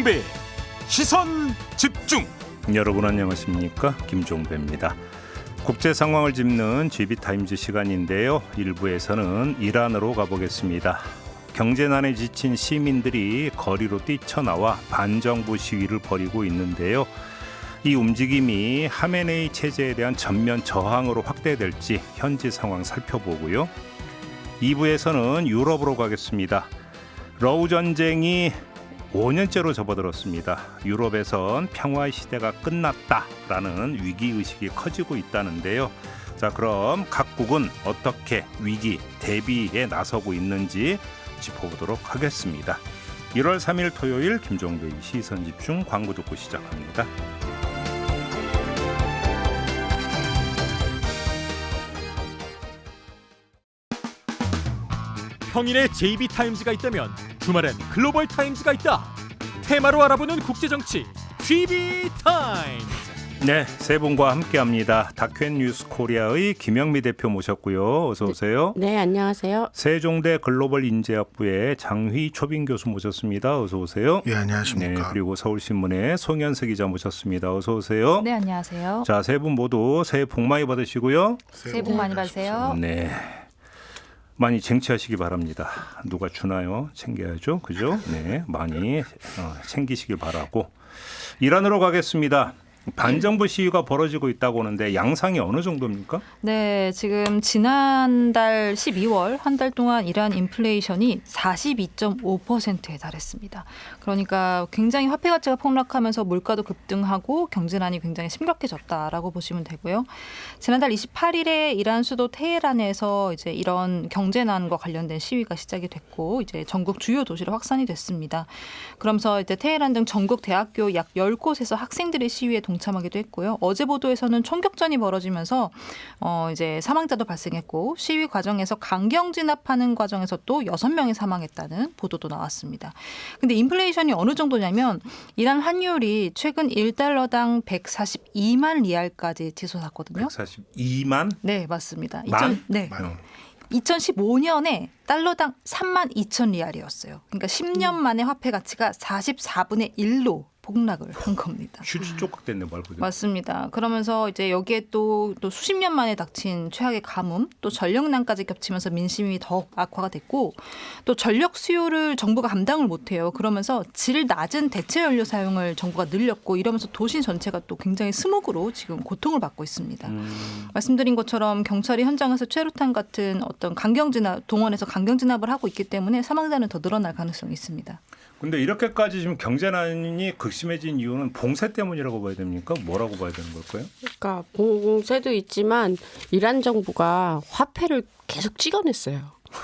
김종배 시선 집중. 여러분 안녕하십니까? 김종배입니다. 국제 상황을 짚는 GB타임즈 시간인데요. 1부에서는 이란으로 가보겠습니다. 경제난에 지친 시민들이 거리로 뛰쳐나와 반정부 시위를 벌이고 있는데요. 이 움직임이 하메네이 체제에 대한 전면 저항으로 확대될지 현지 상황 살펴보고요. 2부에서는 유럽으로 가겠습니다. 러우 전쟁이 5년째로 접어들었습니다. 유럽에선 평화의 시대가 끝났다라는 위기의식이 커지고 있다는데요. 자, 그럼 각국은 어떻게 위기 대비에 나서고 있는지 짚어보도록 하겠습니다. 1월 3일 토요일 김종배의 시선집중 광고 듣고 시작합니다. 평일에 JB타임즈가 있다면 주말엔 글로벌타임즈가 있다. 테마로 알아보는 국제정치 GB타임즈. 네, 세 분과 함께합니다. 다큐엔 뉴스 코리아의 김영미 대표 모셨고요. 어서 오세요. 네, 안녕하세요. 세종대 글로벌인재학부의 장휘 초빙 교수 모셨습니다. 어서 오세요. 예, 안녕하십니까. 네, 그리고 서울신문의 송현석 기자 모셨습니다. 어서 오세요. 네, 안녕하세요. 자, 세 분 모두 새해 복 많이 받으시고요. 새해 복 많이 받으세요. 네, 많이 쟁취하시기 바랍니다. 누가 주나요? 챙겨야죠. 그죠? 네, 많이 챙기시길 바라고. 이란으로 가겠습니다. 반정부 시위가 벌어지고 있다고 하는데 양상이 어느 정도입니까? 네, 지금 지난달 12월 한 달 동안 이란 인플레이션이 42.5%에 달했습니다. 그러니까 굉장히 화폐 가치가 폭락하면서 물가도 급등하고 경제난이 굉장히 심각해졌다라고 보시면 되고요. 지난달 28일에 이란 수도 테헤란에서 이제 이런 경제난과 관련된 시위가 시작이 됐고 이제 전국 주요 도시로 확산이 됐습니다. 그러면서 이제 테헤란 등 전국 대학교 약 10곳에서 학생들의 시위에 동참하기도 했고요. 어제 보도에서는 총격전이 벌어지면서 이제 사망자도 발생했고 시위 과정에서 강경 진압하는 과정에서 또 6명이 사망했다는 보도도 나왔습니다. 근데 인플레이션이 어느 정도냐면 이란 환율이 최근 1달러당 142만 리알까지 치솟았거든요. 142만? 네, 맞습니다. 만? 2015년에 달러당 3만 2천 리알이었어요. 그러니까 10년 만에 화폐 가치가 44분의 1로 폭락을 한 겁니다. 휴지 조각됐네 말 그대로. 맞습니다. 그러면서 이제 여기에 또 수십 년 만에 닥친 최악의 가뭄, 또 전력난까지 겹치면서 민심이 더욱 악화가 됐고, 또 전력 수요를 정부가 감당을 못해요. 그러면서 질 낮은 대체 연료 사용을 정부가 늘렸고, 이러면서 도시 전체가 또 굉장히 스모그로 지금 고통을 받고 있습니다. 말씀드린 것처럼 경찰이 현장에서 최루탄 같은 어떤 동원해서 강경 진압을 하고 있기 때문에 사망자는 더 늘어날 가능성이 있습니다. 근데 이렇게까지 지금 경제난이 극심해진 이유는 봉쇄 때문이라고 봐야 됩니까? 뭐라고 봐야 되는 걸까요? 그러니까 봉쇄도 있지만 이란 정부가 화폐를 계속 찍어냈어요.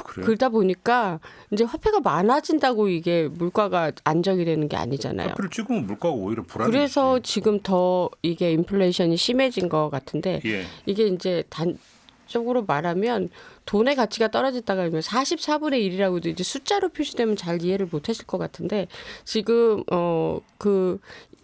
그래요? 그러다 보니까 이제 화폐가 많아진다고 이게 물가가 안정이 되는 게 아니잖아요. 화폐를 찍으면 물가가 오히려 불안해지지. 그래서 지금 더 이게 인플레이션이 심해진 것 같은데 예. 이게 이제 단적으로 말하면 돈의 가치가 떨어졌다가 44분의 1이라고도 이제 숫자로 표시되면 잘 이해를 못하실 것 같은데 지금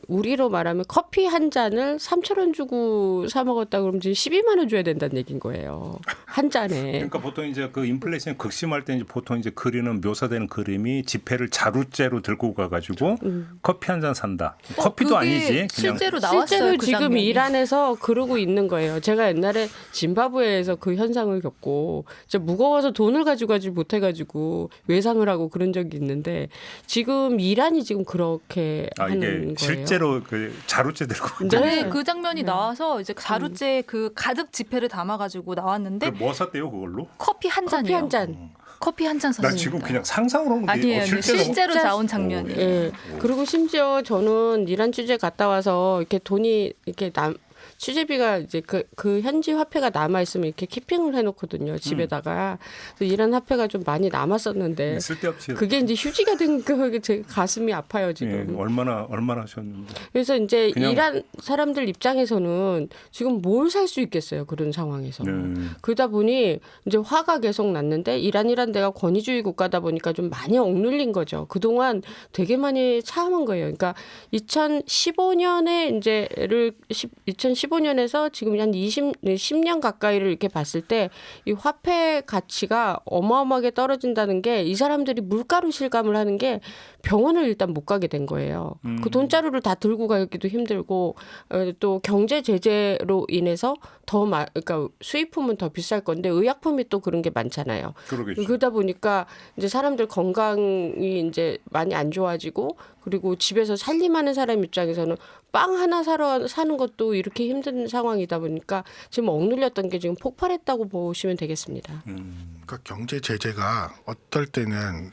우리로 말하면 커피 한 잔을 3,000원 주고 사 먹었다 그러면 지금 12만 원 줘야 된다는 얘기인 거예요. 한 잔에. 그러니까 보통 이제 그 인플레이션이 극심할 때 이제 보통 이제 그리는 묘사되는 그림이 지폐를 자루째로 들고 가가지고 커피 한 잔 산다. 커피도 아니지. 그냥 실제로 나왔어요. 실제로 그 지금 장면이. 이란에서 그러고 있는 거예요. 제가 옛날에 짐바브웨에서 그 현상을 겪고 진짜 무거워서 돈을 가지고 가지 못해가지고 외상을 하고 그런 적이 있는데 지금 이란이 지금 그렇게 하는 이게 거예요. 실제로 그 자루째 들고. 네. 그 장면이 나와서 이제 자루째 그 가득 지폐를 담아가지고 나왔는데 뭐 샀대요 그걸로? 커피 한 커피 잔이요. 한 잔. 커피 한 잔 나 샀습니다. 지금 그냥 상상으로 하는 게 아니에요. 실제로 실제로 나온 장면이에요. 예. 그리고 심지어 저는 이란 취재 갔다 와서 이렇게 돈이 이렇게 취재비가 이제 그 현지 화폐가 남아 있으면 이렇게 키핑을 해놓거든요 집에다가. 그래서 이란 화폐가 좀 많이 남았었는데 쓸데없이 그게 이제 휴지가 된 게 제 가슴이 아파요 지금. 예, 얼마나 하셨는데. 그래서 이제 그냥- 이란 사람들 입장에서는 지금 뭘 살 수 있겠어요 그런 상황에서. 그러다 보니 이제 화가 계속 났는데 이란이란 데가 권위주의 국가다 보니까 좀 많이 억눌린 거죠. 그동안 되게 많이 참은 거예요. 그러니까 2015년에 이제를 2015 2015년에서 지금 한 10년 가까이를 이렇게 봤을 때 이 화폐 가치가 어마어마하게 떨어진다는 게 이 사람들이 물가로 실감을 하는 게 병원을 일단 못 가게 된 거예요. 그 돈자루를 다 들고 가기도 힘들고 또 경제 제재로 인해서 그러니까 수입품은 더 비쌀 건데 의약품이 또 그런 게 많잖아요. 그러겠죠. 그러다 보니까 이제 사람들 건강이 이제 많이 안 좋아지고 그리고 집에서 살림하는 사람 입장에서는 빵 하나 사는 것도 이렇게 힘든 상황이다 보니까 지금 억눌렸던 게 지금 폭발했다고 보시면 되겠습니다. 그러니까 경제 제재가 어떨 때는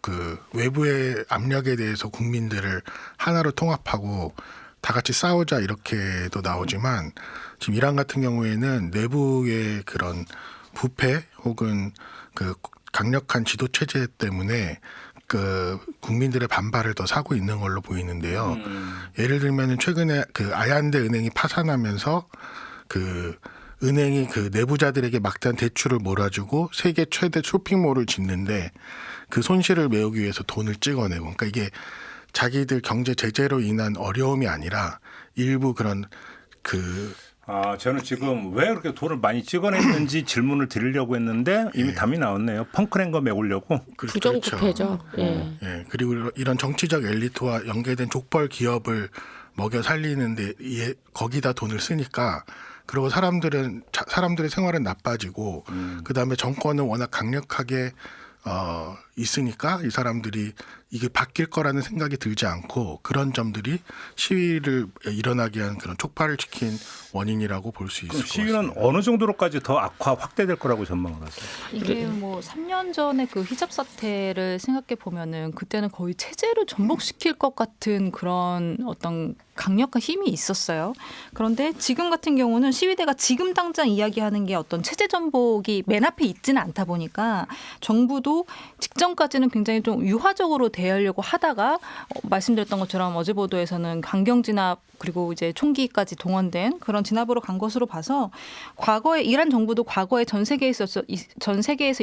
그 외부의 압력에 대해서 국민들을 하나로 통합하고 다 같이 싸우자 이렇게도 나오지만 지금 이란 같은 경우에는 내부의 그런 부패 혹은 그 강력한 지도 체제 때문에 그 국민들의 반발을 더 사고 있는 걸로 보이는데요. 예를 들면은 최근에 그 아얀데 은행이 파산하면서 그 은행이 그 내부자들에게 막대한 대출을 몰아주고 세계 최대 쇼핑몰을 짓는데 그 손실을 메우기 위해서 돈을 찍어내고, 그러니까 이게 자기들 경제 제재로 인한 어려움이 아니라 일부 그런 그 저는 지금 왜 그렇게 돈을 많이 찍어냈는지 질문을 드리려고 했는데 이미 답이 나왔네요. 펑크낸 거 메우려고. 부정부패죠. 예. 예, 그리고 이런 정치적 엘리트와 연계된 족벌 기업을 먹여 살리는데 거기다 돈을 쓰니까 그리고 사람들의 생활은 나빠지고 그다음에 정권은 워낙 강력하게 있으니까 이 사람들이 이게 바뀔 거라는 생각이 들지 않고 그런 점들이 시위를 일어나게 한 그런 촉발을 시킨 원인이라고 볼 수 있을 것 같습니다. 시위는 어느 정도로까지 더 악화 확대될 거라고 전망을 하세요? 이게 뭐 3년 전에 그 히잡 사태를 생각해 보면은 그때는 거의 체제를 전복시킬 것 같은 그런 어떤 강력한 힘이 있었어요. 그런데 지금 같은 경우는 시위대가 지금 당장 이야기하는 게 어떤 체제 전복이 맨 앞에 있지는 않다 보니까 정부도 직전까지는 굉장히 좀 유화적으로 대하려고 하다가 말씀드렸던 것처럼 어제 보도에서는 강경 진압 그리고 이제 총기까지 동원된 그런 진압으로 간 것으로 봐서 과거에 이란 정부도 과거에 전 세계에서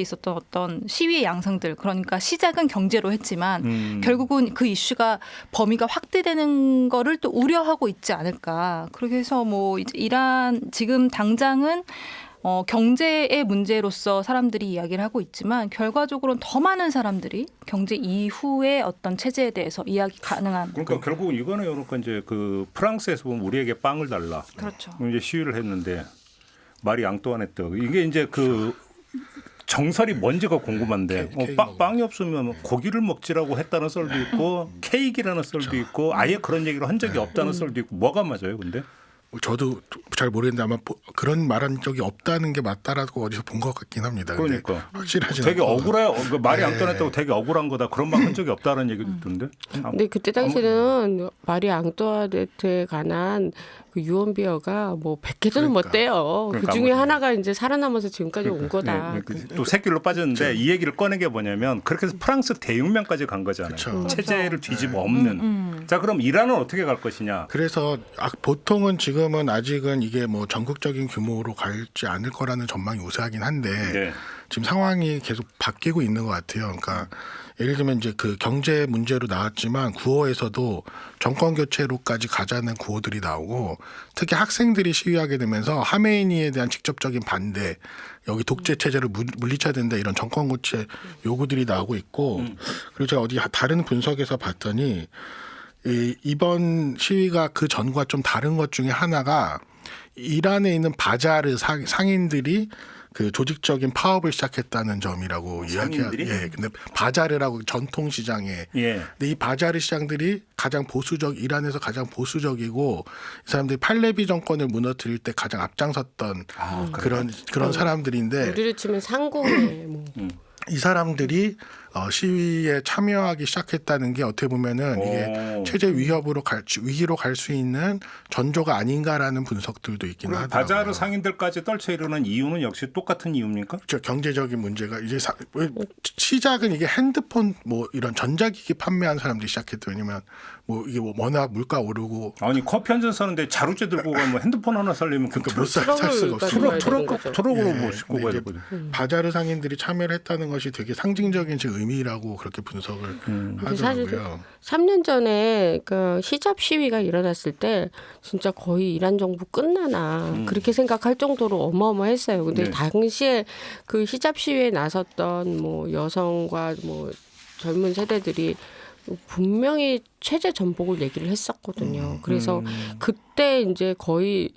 있었던 어떤 시위의 양상들, 그러니까 시작은 경제로 했지만 결국은 그 이슈가 범위가 확대되는 거를 또 우려하고 있지 않을까. 그렇게 해서 뭐 이제 이란 지금 당장은 경제의 문제로서 사람들이 이야기를 하고 있지만 결과적으로는 더 많은 사람들이 경제 이후의 어떤 체제에 대해서 이야기 가능한. 그러니까 결국 이거는 그러니까 이제 그 프랑스에서 보면 우리에게 빵을 달라. 그렇죠. 이제 시위를 했는데 마리 앙뚜아네트 이게 이제 그 정설이 뭔지가 궁금한데 빵이 없으면 고기를 먹지라고 했다는 썰도 있고 케이크라는 썰도 있고 아예 그런 얘기를 한 적이 없다는 썰도 있고 뭐가 맞아요, 근데? 저도 잘 모르겠는데 아마 그런 말한 적이 없다는 게 맞다라고 어디서 본 것 같긴 합니다. 그러니까 확실하지 되게 않고. 억울해요. 마리 앙뚜아네트가 되게 억울한 거다. 그런 말 한 적이 없다는 얘기도 있던데. 근데 그때 당시에는 마리 앙뚜아네트에 관한 그 유언비어가 뭐 100개도 못 돼요. 그러니까 그 중에 아무튼. 하나가 이제 살아남아서 지금까지 온 거다. 또 새길로 빠졌는데 이 얘기를 꺼낸 게 뭐냐면 그렇게 해서 프랑스 대혁명까지 간 거잖아요. 그쵸. 체제를 뒤집어 엎는. 자, 그럼 이란은 어떻게 갈 것이냐? 그래서 보통은 지금은 아직은 이게 뭐 전국적인 규모로 갈지 않을 거라는 전망이 우세하긴 한데 네. 지금 상황이 계속 바뀌고 있는 것 같아요. 그러니까 예를 들면 이제 그 경제 문제로 나왔지만 구호에서도 정권 교체로까지 가자는 구호들이 나오고 특히 학생들이 시위하게 되면서 하메이니에 대한 직접적인 반대, 여기 독재 체제를 물리쳐야 된다 이런 정권 교체 요구들이 나오고 있고 그리고 제가 어디 다른 분석에서 봤더니 이번 시위가 그 전과 좀 다른 것 중에 하나가 이란에 있는 바자르 상인들이 그 조직적인 파업을 시작했다는 점이라고 이야기하고, 예, 근데 바자르라고 전통 시장에, 예. 근데 이 바자르 시장들이 가장 이란에서 가장 보수적이고 이 사람들이 팔레비 정권을 무너뜨릴 때 가장 앞장섰던 그런 사람들인데 우리를 치면 상공에 뭐. 이 사람들이 시위에 참여하기 시작했다는 게 어떻게 보면은 이게 체제 위기로 갈 수 있는 전조가 아닌가라는 분석들도 있기는 하더라고요. 바자르 상인들까지 떨쳐 이르는 이유는 역시 똑같은 이유입니까? 그렇죠. 경제적인 문제가 이제 시작은 이게 핸드폰 뭐 이런 전자기기 판매하는 사람들이 시작했대요. 왜냐면 뭐 이게 워낙 물가 오르고 아니 커피 한 잔 사는데 자루째 들고 가면 핸드폰 하나 살려면 그러니까 못 살 수가 없어요. 트럭으로 뭐 싣고 가야 이제 되거든. 바자르 상인들이 참여를 했다는 것이 되게 상징적인 지금 의미라고 그렇게 분석을 근데 사실 하더라고요. 3년 전에 그 히잡 시위가 일어났을 때 진짜 거의 이란 정부 끝나나 그렇게 생각할 정도로 어마어마했어요. 근데 네. 당시에 그 히잡 시위에 나섰던 뭐 여성과 뭐 젊은 세대들이 분명히 체제 전복을 얘기를 했었거든요. 그래서 그때 이제 거의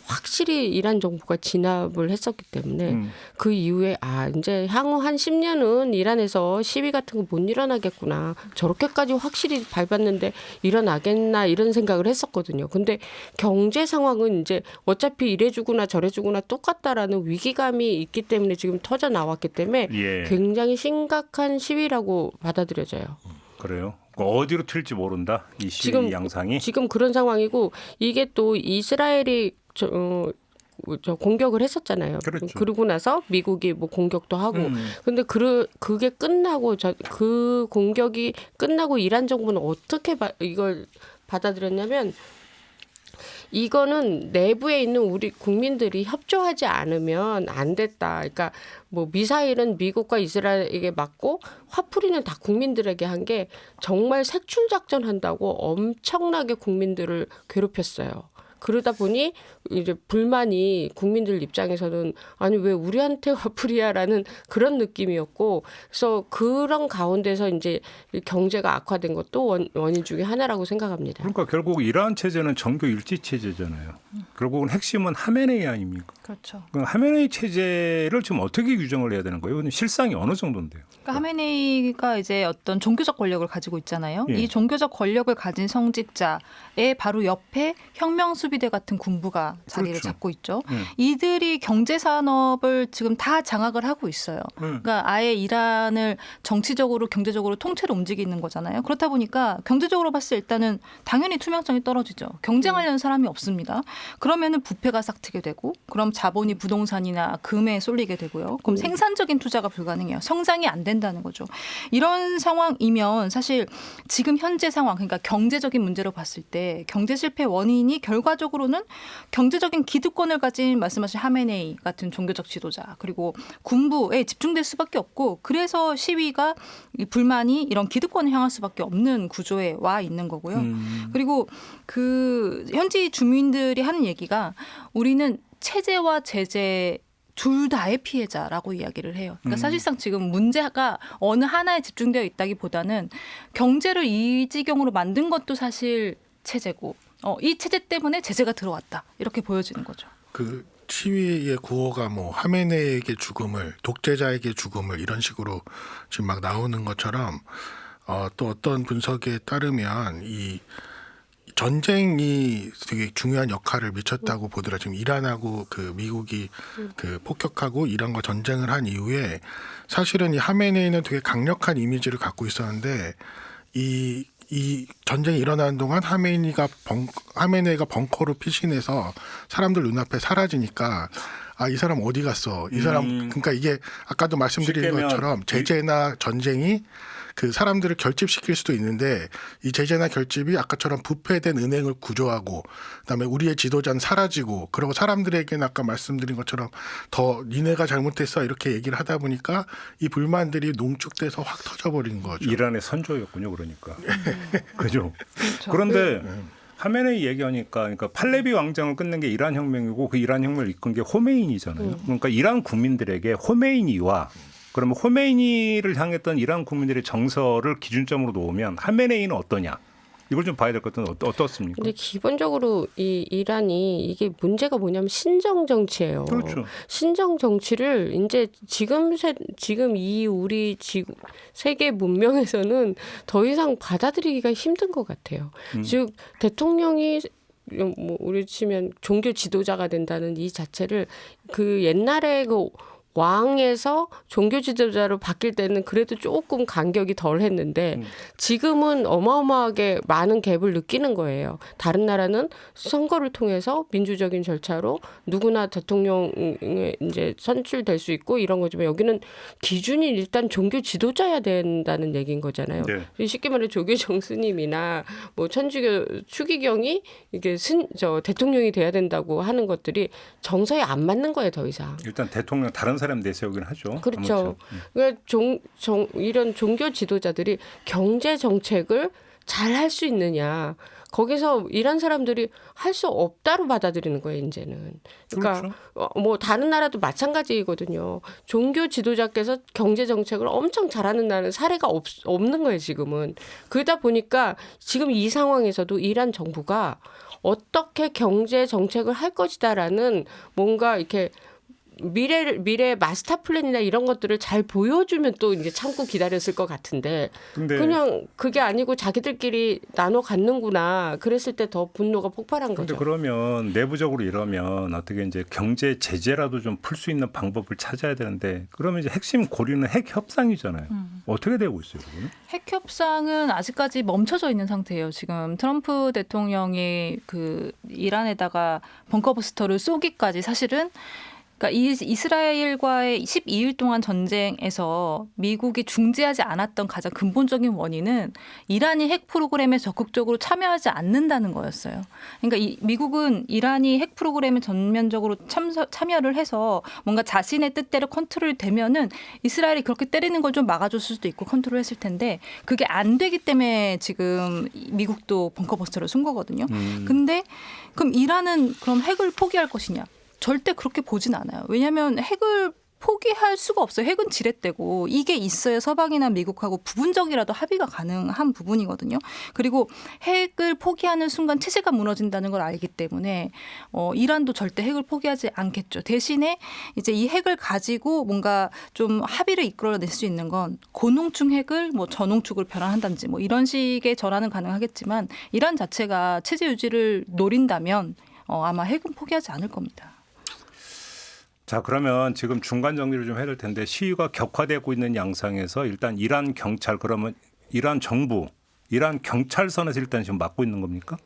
확실히 이란 정부가 진압을 했었기 때문에 그 이후에 이제 향후 한 10년은 이란에서 시위 같은 거 못 일어나겠구나. 저렇게까지 확실히 밟았는데 일어나겠나 이런 생각을 했었거든요. 근데 경제 상황은 이제 어차피 이래주구나 저래주구나 똑같다라는 위기감이 있기 때문에 지금 터져 나왔기 때문에 예. 굉장히 심각한 시위라고 받아들여져요. 그래요. 어디로 튈지 모른다. 이 시위 지금 양상이. 지금 그런 상황이고 이게 또 이스라엘이 저 공격을 했었잖아요. 그렇죠. 그러고 나서 미국이 뭐 공격도 하고. 근데 그게 끝나고 그 공격이 끝나고 이란 정부는 어떻게 이걸 받아들였냐면 이거는 내부에 있는 우리 국민들이 협조하지 않으면 안 됐다. 그러니까 뭐 미사일은 미국과 이스라엘에게 맞고 화풀이는 다 국민들에게 한 게 정말 색출 작전 한다고 엄청나게 국민들을 괴롭혔어요. 그러다 보니 이제 불만이 국민들 입장에서는 아니 왜 우리한테 화풀이야라는 그런 느낌이었고 그래서 그런 가운데서 이제 경제가 악화된 것도 원인 중에 하나라고 생각합니다. 그러니까 결국 이란 체제는 정교 일치 체제잖아요. 결국은 핵심은 하메네이 아닙니까? 그렇죠. 그 하메네이 체제를 지금 어떻게 규정을 해야 되는 거예요? 실상이 어느 정도인데요? 그러니까 하메네이가 이제 어떤 종교적 권력을 가지고 있잖아요. 예. 이 종교적 권력을 가진 성직자의 바로 옆에 혁명수비대 같은 군부가 자리를 그렇죠. 잡고 있죠. 이들이 경제 산업을 지금 다 장악을 하고 있어요. 그러니까 아예 이란을 정치적으로 경제적으로 통째로 움직이는 거잖아요. 그렇다 보니까 경제적으로 봤을 때 일단은 당연히 투명성이 떨어지죠. 경쟁하려는 사람이 없습니다. 그러면은 부패가 싹트게 되고 그럼 자본이 부동산이나 금에 쏠리게 되고요. 그럼 생산적인 투자가 불가능해요. 성장이 안 된다는 거죠. 이런 상황이면 사실 지금 현재 상황 그러니까 경제적인 문제로 봤을 때 경제 실패 원인이 결과적으로는 경제적인 기득권을 가진 말씀하신 하메네이 같은 종교적 지도자 그리고 군부에 집중될 수밖에 없고 그래서 시위가 이 불만이 이런 기득권을 향할 수밖에 없는 구조에 와 있는 거고요. 그리고 그 현지 주민들이 하는 얘기가 우리는 체제와 제재 둘 다의 피해자라고 이야기를 해요. 그러니까 사실상 지금 문제가 어느 하나에 집중되어 있다기보다는 경제를 이 지경으로 만든 것도 사실 체제고 이 체제 때문에 제재가 들어왔다. 이렇게 보여지는 거죠. 그 시위의 구호가 뭐 하메네이에게 죽음을 독재자에게 죽음을 이런 식으로 지금 막 나오는 것처럼 또 어떤 분석에 따르면 이 전쟁이 되게 중요한 역할을 미쳤다고 보더라. 지금 이란하고 그 미국이 그 폭격하고 이란과 전쟁을 한 이후에 사실은 이 하메네이는 되게 강력한 이미지를 갖고 있었는데 이 전쟁이 일어나는 동안 하메네이가 벙커로 피신해서 사람들 눈앞에 사라지니까 이 사람 어디 갔어? 이 사람 그러니까 이게 아까도 말씀드린 것처럼 제재나 전쟁이 그 사람들을 결집시킬 수도 있는데 이 제재나 결집이 아까처럼 부패된 은행을 구조하고 그다음에 우리의 지도자는 사라지고 그리고 사람들에게는 아까 말씀드린 것처럼 더 니네가 잘못했어 이렇게 얘기를 하다 보니까 이 불만들이 농축돼서 확 터져버린 거죠. 이란의 선조였군요. 그러니까. 그죠. 그런데 하메네이 얘기하니까 그러니까 팔레비 왕정을 끝낸 게 이란 혁명이고 그 이란 혁명을 이끈 게 호메이니잖아요. 그러니까 이란 국민들에게 호메이니와 그러면 호메이니를 향했던 이란 국민들의 정서를 기준점으로 놓으면 하메네이는 어떠냐? 이걸 좀 봐야 될 것 같은데 어떻습니까? 근데 기본적으로 이 이란이 이게 문제가 뭐냐면 신정 정치예요. 그렇죠. 신정 정치를 이제 지금 이 우리 세계 문명에서는 더 이상 받아들이기가 힘든 것 같아요. 즉 대통령이 뭐 우리 치면 종교 지도자가 된다는 이 자체를 그 옛날에 그 왕에서 종교 지도자로 바뀔 때는 그래도 조금 간격이 덜 했는데 지금은 어마어마하게 많은 갭을 느끼는 거예요. 다른 나라는 선거를 통해서 민주적인 절차로 누구나 대통령에 이제 선출될 수 있고 이런 거지만 여기는 기준이 일단 종교 지도자야 된다는 얘기인 거잖아요. 네. 쉽게 말해 조계종 스님이나 뭐 천주교 추기경이 이게 대통령이 돼야 된다고 하는 것들이 정서에 안 맞는 거예요, 더 이상. 일단 대통령 다른 사람이 사람 내세우긴 하죠. 그렇죠. 그러니까 이런 종교 지도자들이 경제 정책을 잘 할 수 있느냐. 거기서 일한 사람들이 할 수 없다로 받아들이는 거예요, 이제는. 그러니까 뭐 다른 나라도 마찬가지거든요. 종교 지도자께서 경제 정책을 엄청 잘하는 나라는 사례가 없는 거예요, 지금은. 그러다 보니까 지금 이 상황에서도 이란 정부가 어떻게 경제 정책을 할 것이다라는 뭔가 이렇게 미래 마스터 플랜이나 이런 것들을 잘 보여주면 또 이제 참고 기다렸을 것 같은데 근데 그냥 그게 아니고 자기들끼리 나눠 갖는구나 그랬을 때 더 분노가 폭발한 근데 거죠. 그러면 내부적으로 이러면 어떻게 이제 경제 제재라도 좀 풀 수 있는 방법을 찾아야 되는데 그러면 이제 핵심 고리는 핵 협상이잖아요. 어떻게 되고 있어요, 그거는? 핵 협상은 아직까지 멈춰져 있는 상태예요. 지금 트럼프 대통령이 그 이란에다가 벙커부스터를 쏘기까지 사실은 그러니까 이스라엘과의 12일 동안 전쟁에서 미국이 중재하지 않았던 가장 근본적인 원인은 이란이 핵 프로그램에 적극적으로 참여하지 않는다는 거였어요. 그러니까 미국은 이란이 핵 프로그램에 전면적으로 참여를 해서 뭔가 자신의 뜻대로 컨트롤이 되면은 이스라엘이 그렇게 때리는 걸 좀 막아줬을 수도 있고 컨트롤했을 텐데 그게 안 되기 때문에 지금 미국도 벙커버스터를 쏜 거거든요. 근데 그럼 이란은 그럼 핵을 포기할 것이냐? 절대 그렇게 보진 않아요. 왜냐하면 핵을 포기할 수가 없어요. 핵은 지렛대고 이게 있어야 서방이나 미국하고 부분적이라도 합의가 가능한 부분이거든요. 그리고 핵을 포기하는 순간 체제가 무너진다는 걸 알기 때문에 이란도 절대 핵을 포기하지 않겠죠. 대신에 이제 이 핵을 가지고 뭔가 좀 합의를 이끌어낼 수 있는 건 고농축 핵을 뭐 저농축으로 변환한다든지 뭐 이런 식의 전환은 가능하겠지만 이란 자체가 체제 유지를 노린다면 아마 핵은 포기하지 않을 겁니다. 자, 그러면 지금 중간 정리를 좀 해야 될 텐데 시위가 격화되고 있는 양상에서 일단 이란 경찰 그러면 이란 정부, 이란 경찰선에서 일단 지금 막고 있는 겁니까?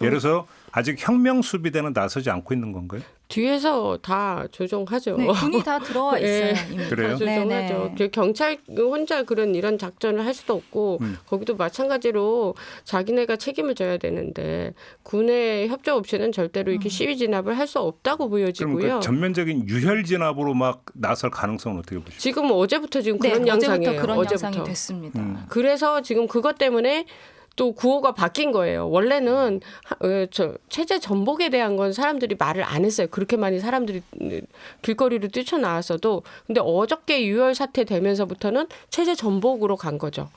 예를 들어서 아직 혁명 수비대는 나서지 않고 있는 건가요? 뒤에서 다 조종하죠. 네, 군이 다 들어와 있어요. 네. 이미. 그래요? 다 조종하죠. 네네. 경찰 혼자 그런 이런 작전을 할 수도 없고 거기도 마찬가지로 자기네가 책임을 져야 되는데 군의 협조 없이는 절대로 이렇게 시위 진압을 할 수 없다고 그럼 보여지고요. 그 전면적인 유혈 진압으로 막 나설 가능성은 어떻게 보십니까? 지금 어제부터 지금 네, 그런 양상이에요. 어제부터 그런 양상이 어제부터. 됐습니다. 그래서 지금 그것 때문에 또 구호가 바뀐 거예요. 원래는 체제 전복에 대한 건 사람들이 말을 안 했어요. 그렇게 많이 사람들이 길거리로 뛰쳐나왔어도. 근데 어저께 유혈 사태 되면서부터는 체제 전복으로 간 거죠.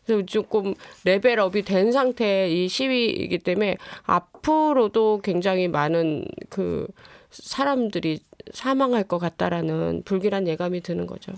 그래서 조금 레벨업이 된 상태의 이 시위이기 때문에 앞으로도 굉장히 많은 그 사람들이 사망할 것 같다라는 불길한 예감이 드는 거죠.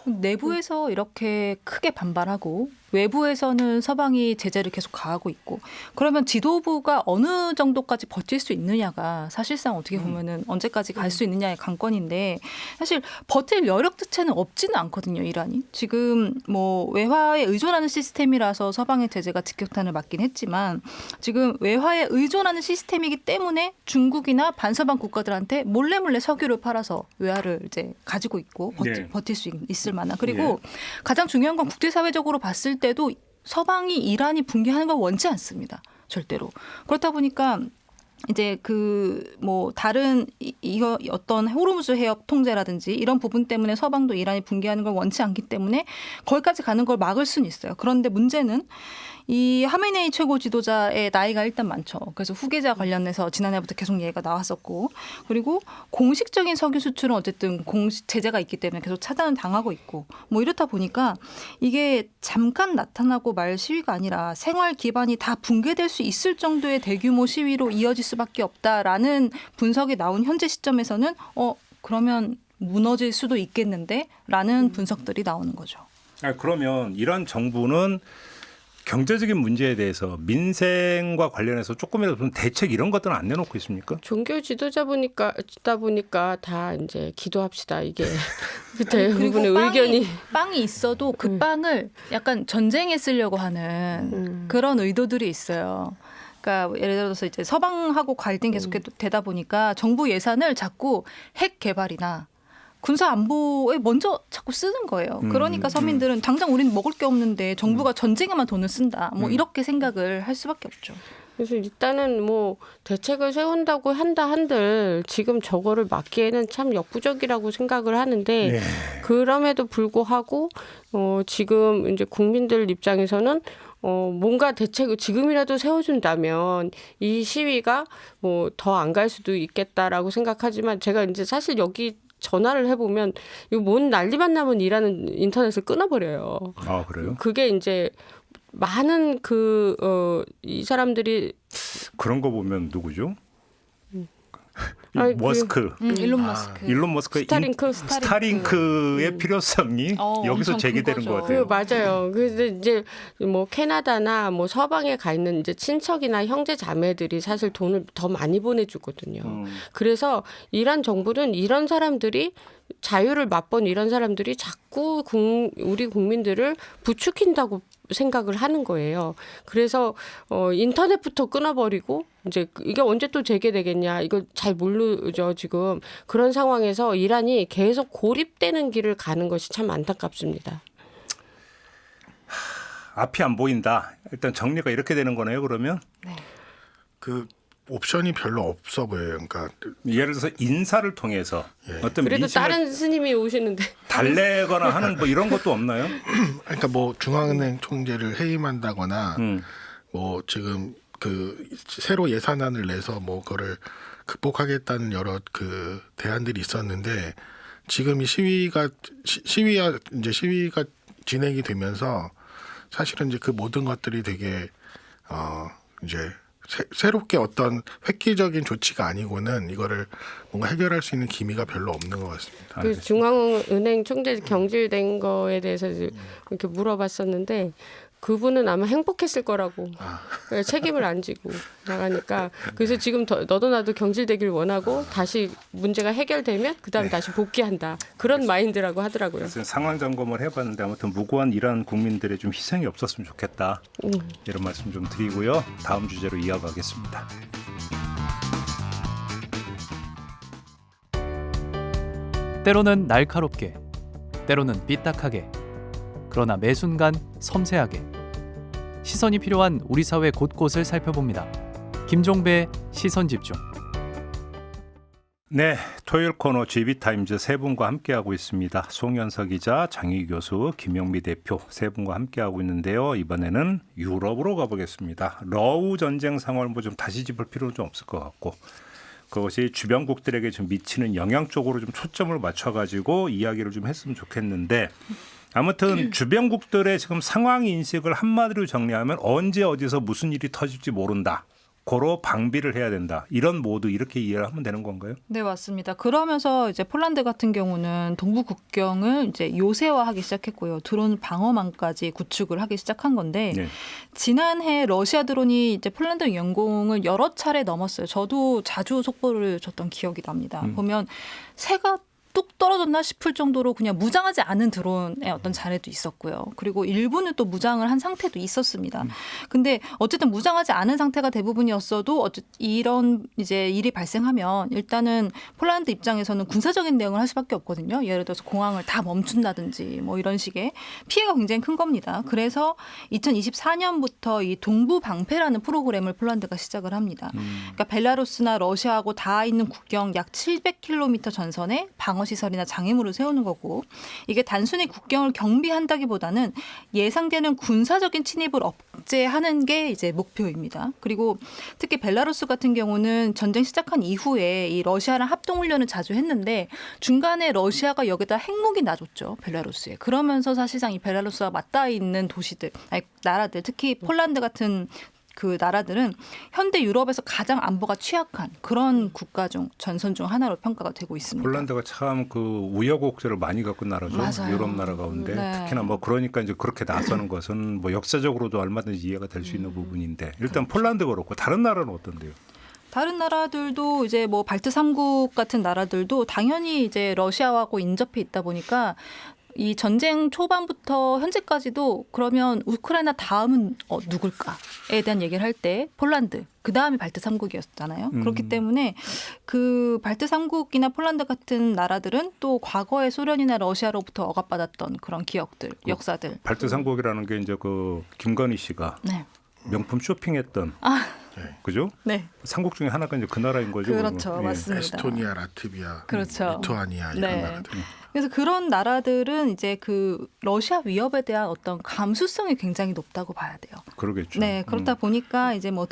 내부에서 이렇게 크게 반발하고 외부에서는 서방이 제재를 계속 가하고 있고 그러면 지도부가 어느 정도까지 버틸 수 있느냐가 사실상 어떻게 보면은 언제까지 갈 수 있느냐의 관건인데 사실 버틸 여력 자체는 없지는 않거든요. 이란이 지금 뭐 외화에 의존하는 시스템이라서 서방의 제재가 직격탄을 맞긴 했지만 지금 외화에 의존하는 시스템이기 때문에 중국이나 반서방 국가들한테 몰래 석유를 팔아서 외화를 이제 가지고 있고 버틸 수 있을 만한 그리고 가장 중요한 건 국제사회적으로 봤을 때도 서방이 이란이 붕괴하는 걸 원치 않습니다. 절대로. 그렇다 보니까 이제 그 뭐 다른 이거 어떤 호르무즈 해협 통제라든지 이런 부분 때문에 서방도 이란이 붕괴하는 걸 원치 않기 때문에 거기까지 가는 걸 막을 수는 있어요. 그런데 문제는 이 하메네이 최고 지도자의 나이가 일단 많죠. 그래서 후계자 관련해서 지난해부터 계속 얘기가 나왔었고 그리고 공식적인 석유 수출은 어쨌든 공식 제재가 있기 때문에 계속 차단을 당하고 있고 뭐 이렇다 보니까 이게 잠깐 나타나고 말 시위가 아니라 생활 기반이 다 붕괴될 수 있을 정도의 대규모 시위로 이어질 수밖에 없다라는 분석이 나온 현재 시점에서는 그러면 무너질 수도 있겠는데 라는 분석들이 나오는 거죠. 그러면 이란 정부는 경제적인 문제에 대해서 민생과 관련해서 조금이라도 무슨 대책 이런 것들은 안 내놓고 있습니까? 종교 지도자 보니까 다 이제 기도합시다 이게 대부분의 의견이 빵이 있어도 그 빵을 약간 전쟁에 쓰려고 하는 그런 의도들이 있어요. 그러니까 예를 들어서 이제 서방하고 갈등 계속 되다 보니까 정부 예산을 자꾸 핵 개발이나 군사 안보에 먼저 자꾸 쓰는 거예요. 그러니까 서민들은 당장 우리는 먹을 게 없는데 정부가 전쟁에만 돈을 쓴다. 뭐 이렇게 생각을 할 수밖에 없죠. 그래서 일단은 뭐 대책을 세운다고 한들 지금 저거를 막기에는 참 역부족이라고 생각을 하는데 네. 그럼에도 불구하고 지금 이제 국민들 입장에서는 뭔가 대책을 지금이라도 세워준다면 이 시위가 뭐 더 안 갈 수도 있겠다라고 생각하지만 제가 이제 사실 여기 전화를 해보면 이거 뭔 난리만 나면 일하는 인터넷을 끊어버려요. 아 그래요? 그게 이제 많은 이 사람들이 그런 거 보면 누구죠? 아니, 머스크. 일론 머스크. 일론 머스크의 스타링크의 필요성이 여기서 엄청 제기되는 큰 것 거죠. 같아요. 맞아요. 그래서 이제 뭐 캐나다나 뭐 서방에 가 있는 이제 친척이나 형제 자매들이 사실 돈을 더 많이 보내주거든요. 그래서 이란 정부는 이런 사람들이 자유를 맛본 이런 사람들이 자꾸 우리 국민들을 부추긴다고 생각을 하는 거예요. 그래서 인터넷부터 끊어버리고 이제 이게 언제 또 재개되겠냐 이거 잘 모르죠 지금. 그런 상황에서 이란이 계속 고립되는 길을 가는 것이 참 안타깝습니다. 앞이 안 보인다. 일단 정리가 이렇게 되는 거네요. 그러면 그 옵션이 별로 없어 보여요. 그러니까 예를 들어서 인사를 통해서 어떤 그래도 민심을 다른 스님이 오시는데 달래거나 하는 뭐 이런 것도 없나요? 그러니까 뭐 중앙은행 총재를 해임한다거나 뭐 지금 그 새로 예산안을 내서 뭐 그거를 극복하겠다는 여러 그 대안들이 있었는데 지금 이 시위가 진행이 되면서 사실은 이제 그 모든 것들이 되게 이제 새롭게 어떤 획기적인 조치가 아니고는 이거를 뭔가 해결할 수 있는 기미가 별로 없는 것 같습니다. 그 중앙은행 총재 경질된 거에 대해서 이렇게 물어봤었는데 그분은 아마 행복했을 거라고 책임을 안 지고 나가니까 그래서 지금 너도 나도 경질되길 원하고 다시 문제가 해결되면 그다음 다시 복귀한다 그런 마인드라고 하더라고요. 그래서 상황 점검을 해봤는데 아무튼 무고한 이란 국민들의 좀 희생이 없었으면 좋겠다 이런 말씀 좀 드리고요. 다음 주제로 이어가겠습니다. 때로는 날카롭게, 때로는 삐딱하게, 그러나 매 순간 섬세하게 시선이 필요한 우리 사회 곳곳을 살펴봅니다. 김종배의 시선집중. 네, 토요일 코너 GB타임즈 세 분과 함께하고 있습니다. 송현석 기자, 장희 교수, 김영미 대표 세 분과 함께하고 있는데요. 이번에는 유럽으로 가보겠습니다. 러우 전쟁 상황을 뭐 좀 다시 짚을 필요는 좀 없을 것 같고 그것이 주변국들에게 좀 미치는 영향 쪽으로 좀 초점을 맞춰가지고 이야기를 좀 했으면 좋겠는데 아무튼 주변국들의 지금 상황 인식을 한마디로 정리하면 언제 어디서 무슨 일이 터질지 모른다. 고로 방비를 해야 된다. 이런 모두 이렇게 이해를 하면 되는 건가요? 네, 맞습니다. 그러면서 이제 폴란드 같은 경우는 동부 국경을 이제 요새화하기 시작했고요. 드론 방어망까지 구축을 하기 시작한 건데 네. 지난해 러시아 드론이 이제 폴란드 영공을 여러 차례 넘었어요. 저도 자주 속보를 줬던 기억이 납니다. 보면 새가 뚝 떨어졌나 싶을 정도로 그냥 무장하지 않은 드론의 어떤 잔해도 있었고요. 그리고 일부는 또 무장을 한 상태도 있었습니다. 근데 어쨌든 무장하지 않은 상태가 대부분이었어도 이런 이제 일이 발생하면 일단은 폴란드 입장에서는 군사적인 대응을 할 수밖에 없거든요. 예를 들어서 공항을 다 멈춘다든지 뭐 이런 식의 피해가 굉장히 큰 겁니다. 그래서 2024년부터 이 동부 방패라는 프로그램을 폴란드가 시작을 합니다. 그러니까 벨라루스나 러시아하고 닿아 있는 국경 약 700km 전선에 방어시설이나 장애물을 세우는 거고 이게 단순히 국경을 경비한다기보다는 예상되는 군사적인 침입을 억제하는 게 이제 목표입니다. 그리고 특히 벨라루스 같은 경우는 전쟁 시작한 이후에 이 러시아랑 합동훈련을 자주 했는데 중간에 러시아가 여기다 핵무기 놔줬죠. 벨라루스에. 그러면서 사실상 이 벨라루스와 맞닿아 있는 나라들 특히 폴란드 같은 그 나라들은 현대 유럽에서 가장 안보가 취약한 그런 국가 중 전선 중 하나로 평가가 되고 있습니다. 폴란드가 참 그 우여곡절을 많이 겪은 나라죠. 맞아요. 유럽 나라 가운데 네. 특히나 뭐 그러니까 이제 그렇게 나서는 것은 뭐 역사적으로도 얼마든지 이해가 될 수 있는 부분인데 일단 폴란드 그렇고 다른 나라는 어떤데요? 다른 나라들도 이제 뭐 발트 3국 같은 나라들도 당연히 이제 러시아하고 인접해 있다 보니까 이 전쟁 초반부터 현재까지도 그러면 우크라이나 다음은 누굴까에 대한 얘기를 할 때 폴란드 그 다음이 발트 3국이었잖아요. 그렇기 때문에 그 발트 3국이나 폴란드 같은 나라들은 또 과거에 소련이나 러시아로부터 억압받았던 그런 기억들, 역사들. 발트 3국이라는 게 이제 그 김건희 씨가 네. 명품 쇼핑했던 그죠? 네. 삼국 중에 하나가 이제 그 나라인 거죠. 그렇죠. 그러면. 예. 맞습니다. 에스토니아, 라트비아, 그렇죠. 리투아니아 이런 네. 나라들. 그래서 그런 나라들은 이제 그 러시아 위협에 대한 어떤 감수성이 굉장히 높다고 봐야 돼요. 그러겠죠. 네, 그렇다 보니까 이제 뭐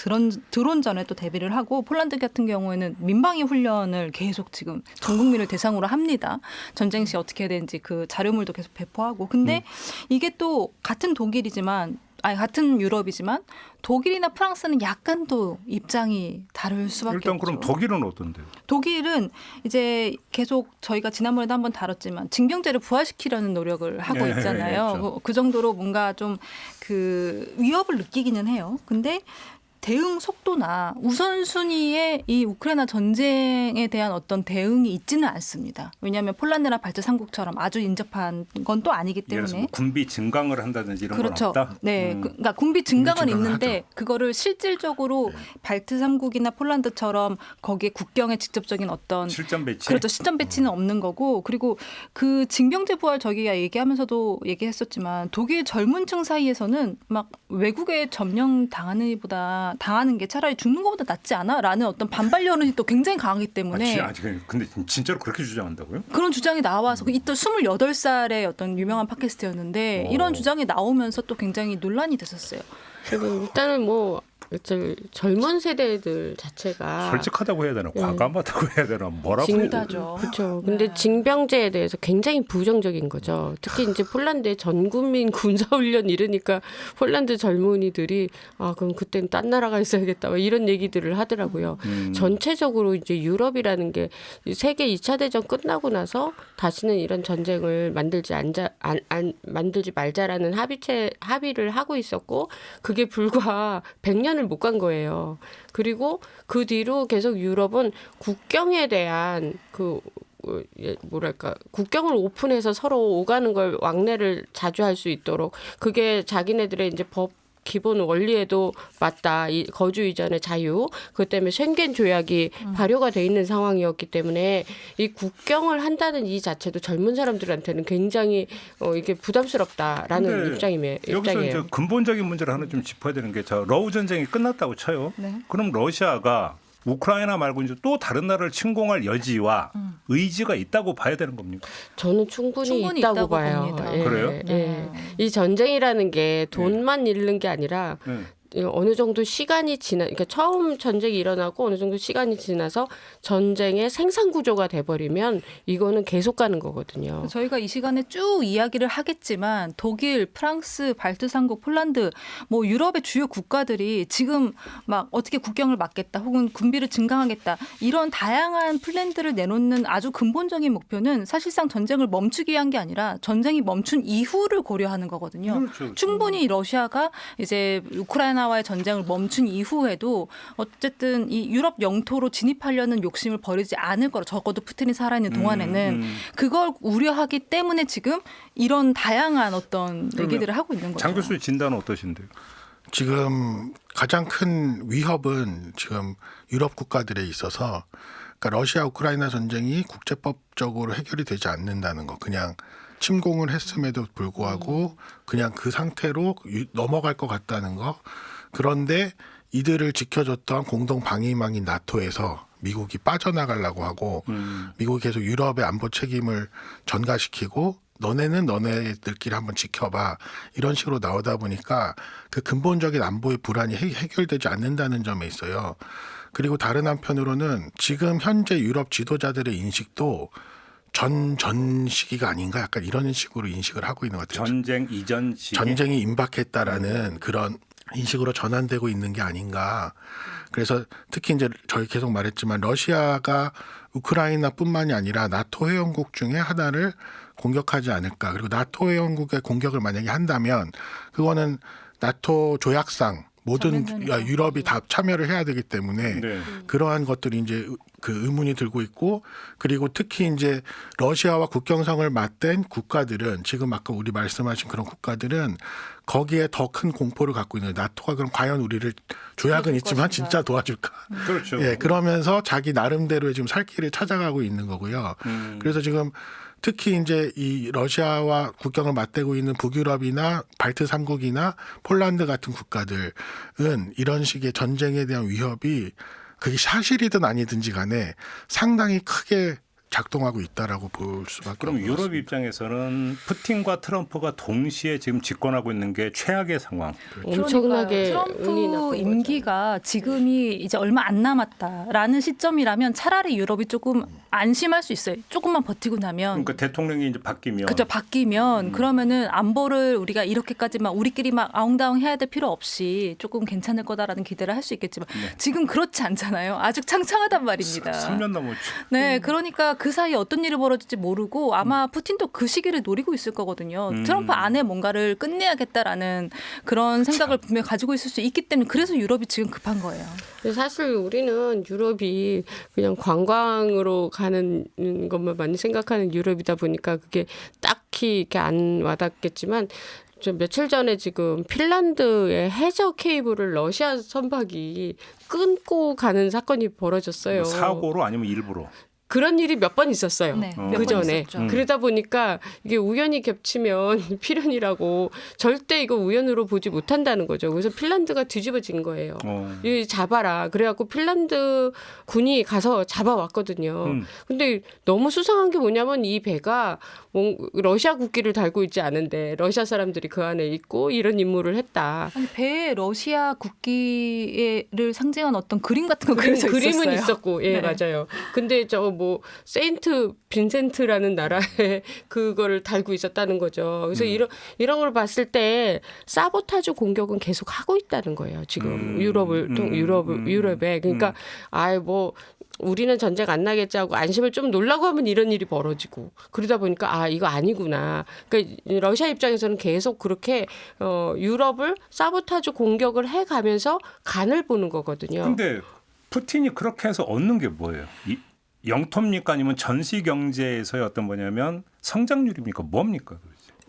드론전에 또 대비를 하고 폴란드 같은 경우에는 민방위 훈련을 계속 지금 전 국민을 대상으로 합니다. 전쟁 시 어떻게 해야 되는지 그 자료물도 계속 배포하고. 근데 이게 또 같은 독일이지만 같은 유럽이지만 독일이나 프랑스는 약간 또 입장이 다를 수밖에 일단 없죠. 그럼 독일은 어떤데요? 독일은 이제 계속 저희가 지난번에도 한번 다뤘지만 징병제를 부활시키려는 노력을 하고 예, 있잖아요. 그렇죠. 그 정도로 뭔가 좀 그 위협을 느끼기는 해요. 근데 대응 속도나 우선순위에 이 우크라이나 전쟁에 대한 어떤 대응이 있지는 않습니다. 왜냐하면 폴란드나 발트 3국처럼 아주 인접한 건 또 아니기 예를 들어서 때문에. 뭐 군비 증강을 한다든지 이런 그렇죠. 건 없다. 네, 그러니까 군비 증강은 군비 증강은 있는데 하죠. 그거를 실질적으로 발트 3국이나 폴란드처럼 거기에 국경에 직접적인 어떤 실전 배치. 그렇죠. 시점 배치는 없는 거고 그리고 그 징병제 부활 저기가 얘기하면서도 얘기했었지만 독일 젊은층 사이에서는 막 외국에 점령 당하는 게 차라리 죽는 것보다 낫지 않아?라는 어떤 반발 여론이 또 굉장히 강하기 때문에 근데 진짜로 그렇게 주장한다고요? 그런 주장이 나와서 이때 28살의 어떤 유명한 팟캐스트였는데 이런 주장이 나오면서 또 굉장히 논란이 됐었어요. 그리고 일단은 뭐 젊은 세대들 자체가 솔직하다고 해야 되나? 예. 과감하다고 해야 되나? 뭐라고 징- 해야 되나? 둘다죠. 그렇죠. 근데 징병제에 대해서 굉장히 부정적인 거죠. 특히 이제 폴란드의 전 국민 군사훈련 이러니까 폴란드 젊은이들이 그럼 그때는 딴 나라가 있어야겠다 막 이런 얘기들을 하더라고요. 전체적으로 이제 유럽이라는 게 세계 2차 대전 끝나고 나서 다시는 이런 전쟁을 만들지 말자라는 합의를 하고 있었고 그게 불과 100년을 못 간 거예요. 그리고 그 뒤로 계속 유럽은 국경에 대한 국경을 오픈해서 서로 오가는 걸 왕래를 자주 할 수 있도록 그게 자기네들의 이제 법 기본 원리에도 맞다. 이 거주 이전의 자유. 그것 때문에 쉥겐 조약이 발효가 돼 있는 상황이었기 때문에 이 국경을 한다는 이 자체도 젊은 사람들한테는 굉장히 이게 부담스럽다라는 입장이에요. 여기서 이제 근본적인 문제를 하나 좀 짚어야 되는 게 러우 전쟁이 끝났다고 쳐요. 네. 그럼 러시아가 우크라이나 말고 이제 또 다른 나라를 침공할 여지와 의지가 있다고 봐야 되는 겁니까? 저는 충분히 있다고 봐요. 봅니다. 예, 그래요? 예. 네. 이 전쟁이라는 게 돈만 잃는 게 아니라 네. 어느 정도 시간이 그러니까 처음 전쟁이 일어나고 어느 정도 시간이 지나서 전쟁의 생산 구조가 돼버리면 이거는 계속 가는 거거든요. 저희가 이 시간에 쭉 이야기를 하겠지만 독일, 프랑스, 발트 3국, 폴란드 뭐 유럽의 주요 국가들이 지금 막 어떻게 국경을 막겠다 혹은 군비를 증강하겠다 이런 다양한 플랜들을 내놓는 아주 근본적인 목표는 사실상 전쟁을 멈추기 위한 게 아니라 전쟁이 멈춘 이후를 고려하는 거거든요. 그렇죠. 충분히 러시아가 이제 우크라이나와의 전쟁을 멈춘 이후에도 어쨌든 이 유럽 영토로 진입하려는 욕심을 버리지 않을 거라 적어도 푸틴이 살아있는 동안에는 그걸 우려하기 때문에 지금 이런 다양한 어떤 얘기들을 하고 있는 거죠. 장 교수의 진단은 어떠신데요? 지금 가장 큰 위협은 지금 유럽 국가들에 있어서 그러니까 러시아 우크라이나 전쟁이 국제법적으로 해결이 되지 않는다는 거. 그냥 침공을 했음에도 불구하고 그냥 그 상태로 넘어갈 것 같다는 거. 그런데 이들을 지켜줬던 공동 방위망인 나토에서 미국이 빠져나가려고 하고 미국이 계속 유럽의 안보 책임을 전가시키고 너네는 너네들끼리 한번 지켜봐 이런 식으로 나오다 보니까 그 근본적인 안보의 불안이 해결되지 않는다는 점에 있어요. 그리고 다른 한편으로는 지금 현재 유럽 지도자들의 인식도 전 시기가 아닌가 약간 이런 식으로 인식을 하고 있는 것 같아요. 전쟁 이전 시기. 전쟁이 임박했다라는 그런 인식으로 전환되고 있는 게 아닌가. 그래서 특히 이제 저희 계속 말했지만 러시아가 우크라이나뿐만이 아니라 나토 회원국 중에 하나를 공격하지 않을까. 그리고 나토 회원국의 공격을 만약에 한다면 그거는 나토 조약상 모든 유럽이 다 참여를 해야 되기 때문에 네. 그러한 것들이 이제 그 의문이 들고 있고 그리고 특히 이제 러시아와 국경선을 맞댄 국가들은 지금 아까 우리 말씀하신 그런 국가들은 거기에 더 큰 공포를 갖고 있는 거예요. 나토가 그럼 과연 우리를 조약은 있지만 진짜 도와줄까? 그렇죠. 예, 그러면서 자기 나름대로의 지금 살 길을 찾아가고 있는 거고요. 그래서 지금 특히 이제 이 러시아와 국경을 맞대고 있는 북유럽이나 발트 3국이나 폴란드 같은 국가들은 이런 식의 전쟁에 대한 위협이 그게 사실이든 아니든지 간에 상당히 크게 작동하고 있다라고 볼 수밖에 그럼 없는 것 유럽 같습니다. 입장에서는 푸틴과 트럼프가 동시에 지금 집권하고 있는 게 최악의 상황. 엄청나게 그러니까요. 운이 나쁜 트럼프 거죠. 임기가 지금이 이제 얼마 안 남았다라는 시점이라면 차라리 유럽이 조금 안심할 수 있어요. 조금만 버티고 나면. 그러니까 대통령이 이제 바뀌면 그죠, 바뀌면 그러면은 안보를 우리가 이렇게까지만 우리끼리 막 아웅다웅 해야 될 필요 없이 조금 괜찮을 거다라는 기대를 할 수 있겠지만 지금 그렇지 않잖아요. 아직 창창하단 말입니다. 3년 넘었죠. 네, 그러니까 그 사이에 어떤 일이 벌어질지 모르고 아마 푸틴도 그 시기를 노리고 있을 거거든요. 트럼프 안에 뭔가를 끝내야겠다라는 그런 생각을 분명히 가지고 있을 수 있기 때문에 그래서 유럽이 지금 급한 거예요. 근데 사실 우리는 유럽이 그냥 관광으로 가는 것만 많이 생각하는 유럽이다 보니까 그게 딱히 이렇게 안 와닿겠지만 좀 며칠 전에 지금 핀란드의 해저 케이블을 러시아 선박이 끊고 가는 사건이 벌어졌어요. 뭐 사고로 아니면 일부러. 그런 일이 몇 번 있었어요. 네, 몇 그 번 전에. 있었죠. 그러다 보니까 이게 우연히 겹치면 필연이라고 절대 이거 우연으로 보지 못한다는 거죠. 그래서 핀란드가 뒤집어진 거예요. 이 잡아라. 그래갖고 핀란드 군이 가서 잡아왔거든요. 근데 너무 수상한 게 뭐냐면 이 배가 러시아 국기를 달고 있지 않은데 러시아 사람들이 그 안에 있고 이런 임무를 했다. 아니, 배에 러시아 국기를 상징한 어떤 그림 같은 거 그려져 있었어요. 그림은 있었고, 예, 네. 맞아요. 근데 저 뭐 세인트 빈센트라는 나라에 그거를 달고 있었다는 거죠. 그래서 이런 걸 봤을 때 사보타주 공격은 계속 하고 있다는 거예요. 지금 유럽에. 그러니까 뭐 우리는 전쟁 안 나겠지 하고 안심을 좀 놀라고 하면 이런 일이 벌어지고 그러다 보니까 이거 아니구나. 그러니까 러시아 입장에서는 계속 그렇게 유럽을 사보타주 공격을 해가면서 간을 보는 거거든요. 근데 푸틴이 그렇게 해서 얻는 게 뭐예요? 영토입니까 아니면 전시 경제에서의 어떤 뭐냐면 성장률입니까? 뭡니까?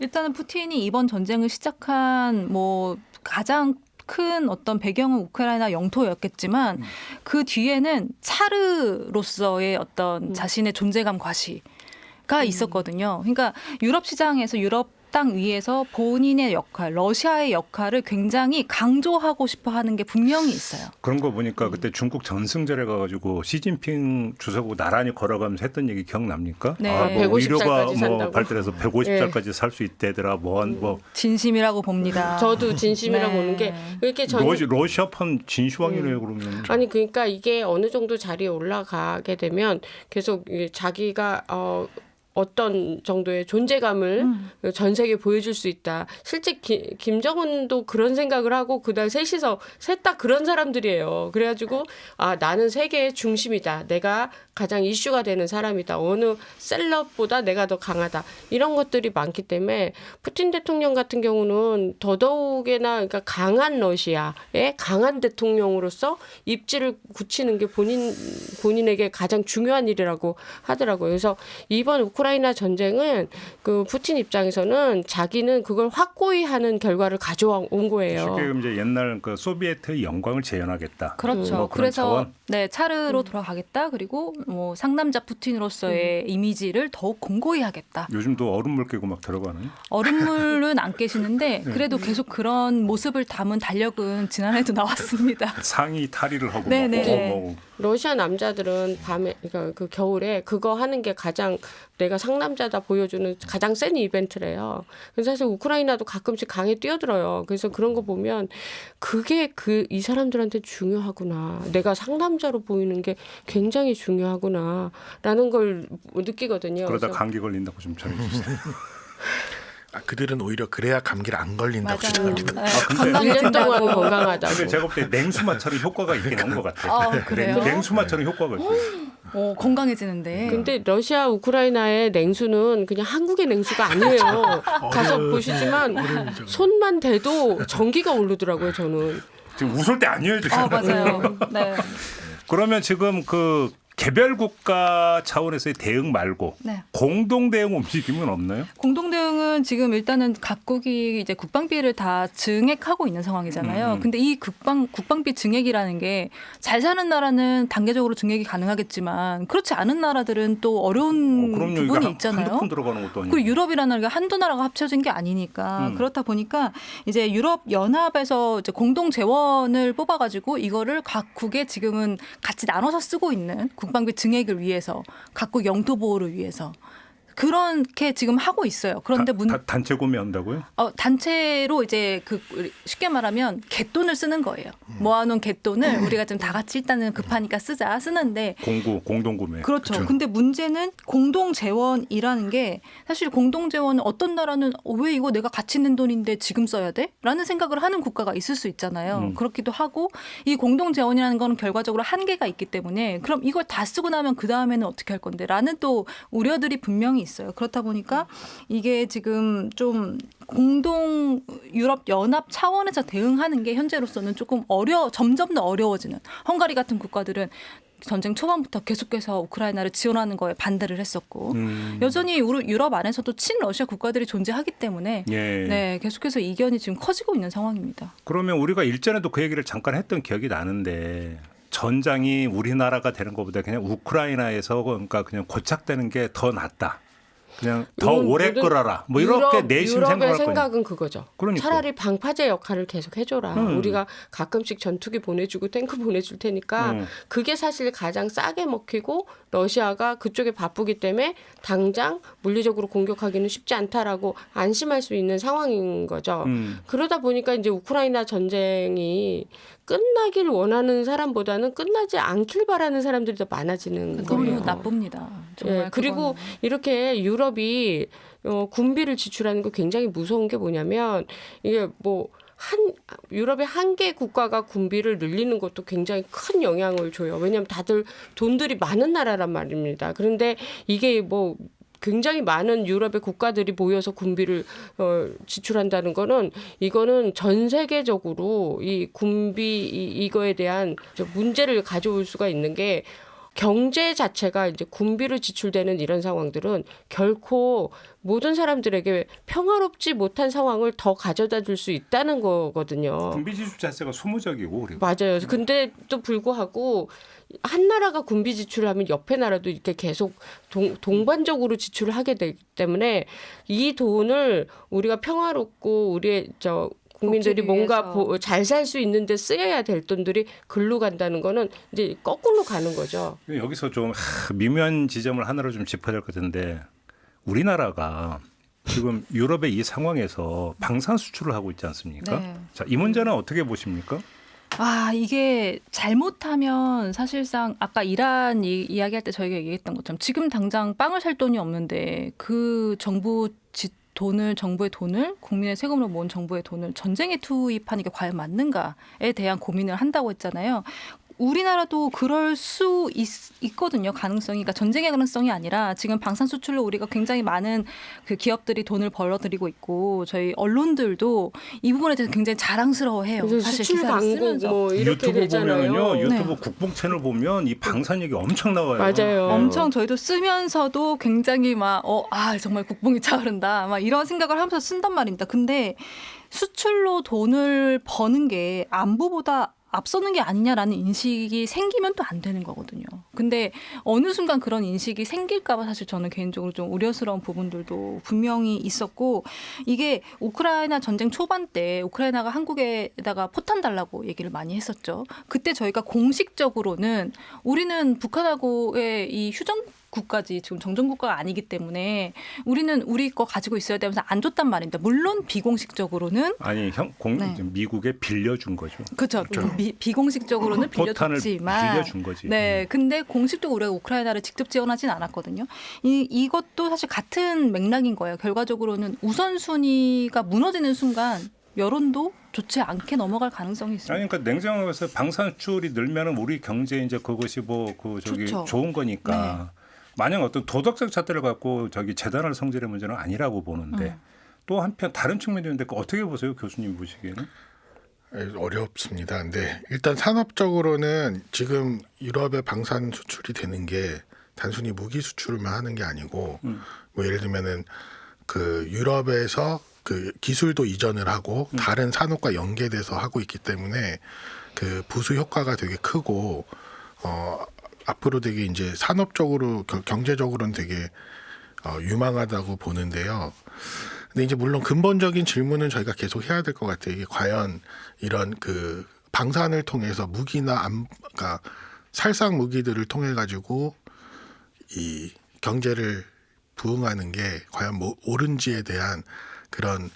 일단은 푸틴이 이번 전쟁을 시작한 뭐 가장 큰 어떤 배경은 우크라이나 영토였겠지만 그 뒤에는 차르로서의 어떤 자신의 존재감 과시가 있었거든요. 그러니까 유럽 시장에서 유럽 땅 위에서 본인의 역할, 러시아의 역할을 굉장히 강조하고 싶어 하는 게 분명히 있어요. 그런 거 보니까 그때 중국 전승절에 가가지고 시진핑 주석하고 나란히 걸어가면서 했던 얘기 기억납니까? 네. 뭐 150 의료가 살까지 산다고. 발달해서 150살까지 살 수 있대더라. 뭐 진심이라고 봅니다. 저도 진심이라 네. 보는 게 이렇게 러시아판 진시황이래요 그러면. 아니 그러니까 이게 어느 정도 자리에 올라가게 되면 계속 자기가 어떤 정도의 존재감을 전 세계에 보여줄 수 있다. 실제 김정은도 그런 생각을 하고 그날 셋이서 셋 다 그런 사람들이에요. 그래가지고 나는 세계의 중심이다. 내가 가장 이슈가 되는 사람이다. 어느 셀럽보다 내가 더 강하다. 이런 것들이 많기 때문에 푸틴 대통령 같은 경우는 더더욱이나 그러니까 강한 러시아의 강한 대통령으로서 입지를 굳히는 게 본인에게 가장 중요한 일이라고 하더라고요. 그래서 이번 우크라이나 전쟁은 그 푸틴 입장에서는 자기는 그걸 확고히 하는 결과를 가져온 거예요. 쉽게 이제 옛날 그 소비에트의 영광을 재현하겠다. 그렇죠. 뭐 그런 그래서 차원? 차르로 돌아가겠다. 그리고 뭐 상남자 푸틴으로서의 이미지를 더욱 공고히 하겠다. 요즘도 얼음물 깨고 막 들어가는. 얼음물은 안 깨시는데 그래도 계속 그런 모습을 담은 달력은 지난해도 나왔습니다. 상의 탈의를 하고 네네. 뭐 러시아 남자들은 밤에 그러니까 그 겨울에 그거 하는 게 가장 내가 상남자다 보여주는 가장 센 이벤트래요. 그래서 사실 우크라이나도 가끔씩 강에 뛰어들어요. 그래서 그런 거 보면 그게 이 사람들한테 중요하구나. 내가 상남자로 보이는 게 굉장히 중요하구나라는 걸 느끼거든요. 그러다 그래서 감기 걸린다고 좀 전해주세요. 그들은 오히려 그래야 감기를 안 걸린다고 맞아요. 주장합니다. 네. 일 건강해진다고. 년 동안 건강하다고. 근데 제가 볼 때 냉수마처럼 효과가 있긴 한 것 같아요. 그래요? 냉수마처럼 효과가 있어요. 건강해지는데. 근데 러시아 우크라이나의 냉수는 그냥 한국의 냉수가 아니에요. 가서 보시지만 손만 대도 전기가 오르더라고요. 저는. 지금 웃을 때 아니에요 지금. 맞아요. 네. 그러면 지금 그 개별 국가 차원에서의 대응 말고 네. 공동 대응 움직임은 없나요? 공동 대응은 지금 일단은 각국이 이제 국방비를 다 증액하고 있는 상황이잖아요. 근데 이 국방비 증액이라는 게 잘 사는 나라는 단계적으로 증액이 가능하겠지만 그렇지 않은 나라들은 또 어려운 그럼요. 부분이 이거 있잖아요. 한두 푼 들어가는 것도 아니고. 그리고 유럽이라는 나라가 한두 나라가 합쳐진 게 아니니까 그렇다 보니까 이제 유럽 연합에서 이제 공동 재원을 뽑아가지고 이거를 각국에 지금은 같이 나눠서 쓰고 있는 국방비 증액을 위해서 각국 영토 보호를 위해서 그렇게 지금 하고 있어요. 그런데 단체 구매한다고요? 단체로 이제 쉽게 말하면 갯돈을 쓰는 거예요. 모아놓은 갯돈을 우리가 좀 다 같이 일단은 급하니까 쓰는데 공동 구매. 그렇죠. 근데 문제는 공동 재원이라는 게 사실 공동 재원은 어떤 나라는 왜 이거 내가 같이 낸 돈인데 지금 써야 돼? 라는 생각을 하는 국가가 있을 수 있잖아요. 그렇기도 하고 이 공동 재원이라는 건 결과적으로 한계가 있기 때문에 그럼 이걸 다 쓰고 나면 그 다음에는 어떻게 할 건데? 라는 또 우려들이 분명히 있어요. 그렇다 보니까 이게 지금 좀 공동 유럽 연합 차원에서 대응하는 게 현재로서는 조금 점점 더 어려워지는 헝가리 같은 국가들은 전쟁 초반부터 계속해서 우크라이나를 지원하는 거에 반대를 했었고 여전히 유럽 안에서도 친러시아 국가들이 존재하기 때문에 네, 계속해서 이견이 지금 커지고 있는 상황입니다. 그러면 우리가 일전에도 그 얘기를 잠깐 했던 기억이 나는데 전장이 우리나라가 되는 것보다 그냥 우크라이나에서 그러니까 그냥 고착되는 게 더 낫다. 그냥 더 오래 끌어라. 뭐 이렇게 내심 유럽의 생각할 생각은 거니. 그거죠. 그러니까. 차라리 방파제 역할을 계속 해줘라. 우리가 가끔씩 전투기 보내주고 탱크 보내줄 테니까 그게 사실 가장 싸게 먹히고 러시아가 그쪽에 바쁘기 때문에 당장 물리적으로 공격하기는 쉽지 않다라고 안심할 수 있는 상황인 거죠. 그러다 보니까 이제 우크라이나 전쟁이 끝나길 원하는 사람보다는 끝나지 않길 바라는 사람들이 더 많아지는 거예요. 나쁩니다. 정말 그리고 이렇게 유럽이 군비를 지출하는 거 굉장히 무서운 게 뭐냐면 이게 뭐 유럽의 한 개 국가가 군비를 늘리는 것도 굉장히 큰 영향을 줘요. 왜냐하면 다들 돈들이 많은 나라란 말입니다. 그런데 이게 뭐 굉장히 많은 유럽의 국가들이 모여서 군비를 지출한다는 거는 이거는 전 세계적으로 이 군비 이거에 대한 문제를 가져올 수가 있는 게 경제 자체가 이제 군비로 지출되는 이런 상황들은 결코 모든 사람들에게 평화롭지 못한 상황을 더 가져다 줄 수 있다는 거거든요. 군비 지출 자체가 소모적이고 그리고. 맞아요. 근데 또 불구하고 한 나라가 군비 지출을 하면 옆에 나라도 이렇게 계속 동반적으로 지출을 하게 되기 때문에 이 돈을 우리가 평화롭고 우리의 국민들이 뭔가 잘 살 수 있는데 쓰여야 될 돈들이 글로 간다는 거는 이제 거꾸로 가는 거죠. 여기서 좀 미묘한 지점을 하나로 좀 짚어야 될 것 같은데 우리나라가 지금 유럽의 이 상황에서 방산 수출을 하고 있지 않습니까? 네. 자, 이 문제는 어떻게 보십니까? 이게 잘못하면 사실상 아까 이란 이야기할 때 저희가 얘기했던 것처럼 지금 당장 빵을 살 돈이 없는데 그 정부의 돈을 국민의 세금으로 모은 정부의 돈을 전쟁에 투입하는 게 과연 맞는가에 대한 고민을 한다고 했잖아요. 우리나라도 그럴 수 있거든요. 가능성이. 그러니까 전쟁의 가능성이 아니라 지금 방산 수출로 우리가 굉장히 많은 그 기업들이 돈을 벌어들이고 있고 저희 언론들도 이 부분에 대해서 굉장히 자랑스러워해요. 사실 수출 광고 뭐 이렇게 유튜브 되잖아요. 보면은요. 유튜브 네. 국뽕 채널 보면 이 방산 얘기 엄청 나와요. 맞아요. 엄청 저희도 쓰면서도 굉장히 정말 국뽕이 차오른다. 막 이런 생각을 하면서 쓴단 말입니다. 근데 수출로 돈을 버는 게 안보보다 앞서는 게 아니냐라는 인식이 생기면 또 안 되는 거거든요. 근데 어느 순간 그런 인식이 생길까 봐 사실 저는 개인적으로 좀 우려스러운 부분들도 분명히 있었고 이게 우크라이나 전쟁 초반 때 우크라이나가 한국에다가 포탄 달라고 얘기를 많이 했었죠. 그때 저희가 공식적으로는 우리는 북한하고의 이 휴전 국가지 지금 정전국가가 아니기 때문에 우리는 우리 거 가지고 있어야 되면서 안 줬단 말입니다. 물론 비공식적으로는 아니 미국에 빌려준 거죠. 그렇죠. 비공식적으로는 포탄을 빌려줬지만 빌려준 거지. 네, 근데 공식적으로 우리가 우크라이나를 직접 지원하진 않았거든요. 이것도 사실 같은 맥락인 거예요. 결과적으로는 우선순위가 무너지는 순간 여론도 좋지 않게 넘어갈 가능성이 있어요. 아니, 그러니까 냉정하게 방산 수출이 늘면은 우리 경제 이제 그것이 좋죠. 좋은 거니까. 네. 만약 어떤 도덕적 잣대를 갖고 재단을 성질의 문제는 아니라고 보는데 또 한편 다른 측면이 있는데 어떻게 보세요, 교수님 보시기에는? 어렵습니다. 근데 일단 산업적으로는 지금 유럽의 방산 수출이 되는 게 단순히 무기 수출만 하는 게 아니고 뭐 예를 들면은 그 유럽에서 그 기술도 이전을 하고 다른 산업과 연계돼서 하고 있기 때문에 그 부수 효과가 되게 크고 앞으로 되게 이제 산업적으로 경제적으로는 되게 유망하다고 보는데요. 근데 이제 물론 근본적인 질문은 저희가 계속 해야 될 것 같아요. 이게 과연 이런 그 방산을 통해서 무기나 그러니까 살상 무기들을 통해 가지고 이 경제를 부흥하는 게 과연 뭐 옳은지에 대한 그런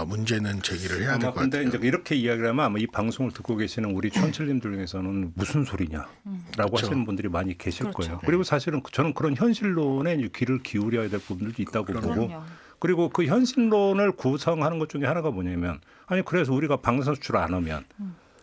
문제는 제기를 해야 될 것 근데 같아요. 이제 이렇게 이야기를 하면 아마 이 방송을 듣고 계시는 우리 촌칠님들 중에서는 무슨 소리냐라고 그렇죠. 하시는 분들이 많이 계실 그렇죠. 거예요. 그리고 사실은 저는 그런 현실론에 이제 귀를 기울여야 될 부분들도 있다고 보고 그럼요. 그리고 그 현실론을 구성하는 것 중에 하나가 뭐냐면 아니 그래서 우리가 방산 수출을 안 하면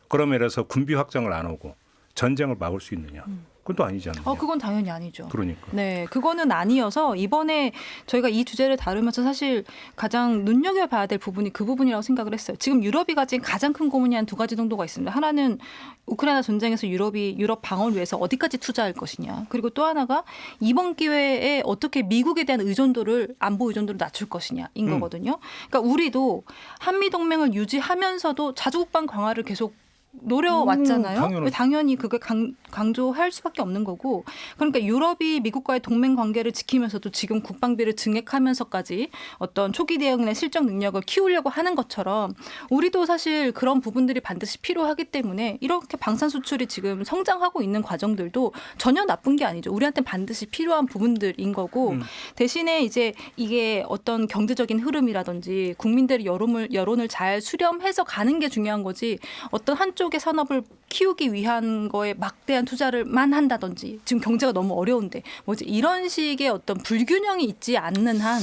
그러면 이래서 군비 확장을 안 하고 전쟁을 막을 수 있느냐? 그건 또 아니잖아요. 그건 당연히 아니죠. 그러니까. 네, 그거는 아니어서 이번에 저희가 이 주제를 다루면서 사실 가장 눈여겨봐야 될 부분이 그 부분이라고 생각을 했어요. 지금 유럽이 가진 가장 큰 고민이 한 두 가지 정도가 있습니다. 하나는 우크라이나 전쟁에서 유럽 방어를 위해서 어디까지 투자할 것이냐. 그리고 또 하나가 이번 기회에 어떻게 미국에 대한 의존도를 안보 의존도를 낮출 것이냐인 거거든요. 그러니까 우리도 한미 동맹을 유지하면서도 자주국방 강화를 계속 노려왔잖아요. 당연히 그게 강조할 수밖에 없는 거고. 그러니까 유럽이 미국과의 동맹 관계를 지키면서도 지금 국방비를 증액하면서까지 어떤 초기 대응의 실적 능력을 키우려고 하는 것처럼 우리도 사실 그런 부분들이 반드시 필요하기 때문에 이렇게 방산 수출이 지금 성장하고 있는 과정들도 전혀 나쁜 게 아니죠. 우리한테는 반드시 필요한 부분들인 거고 대신에 이제 이게 어떤 경제적인 흐름이라든지 국민들의 여론을 잘 수렴해서 가는 게 중요한 거지 어떤 한쪽의 산업을 키우기 위한 거에 막대한 투자를만 한다든지 지금 경제가 너무 어려운데 뭐지 이런 식의 어떤 불균형이 있지 않는 한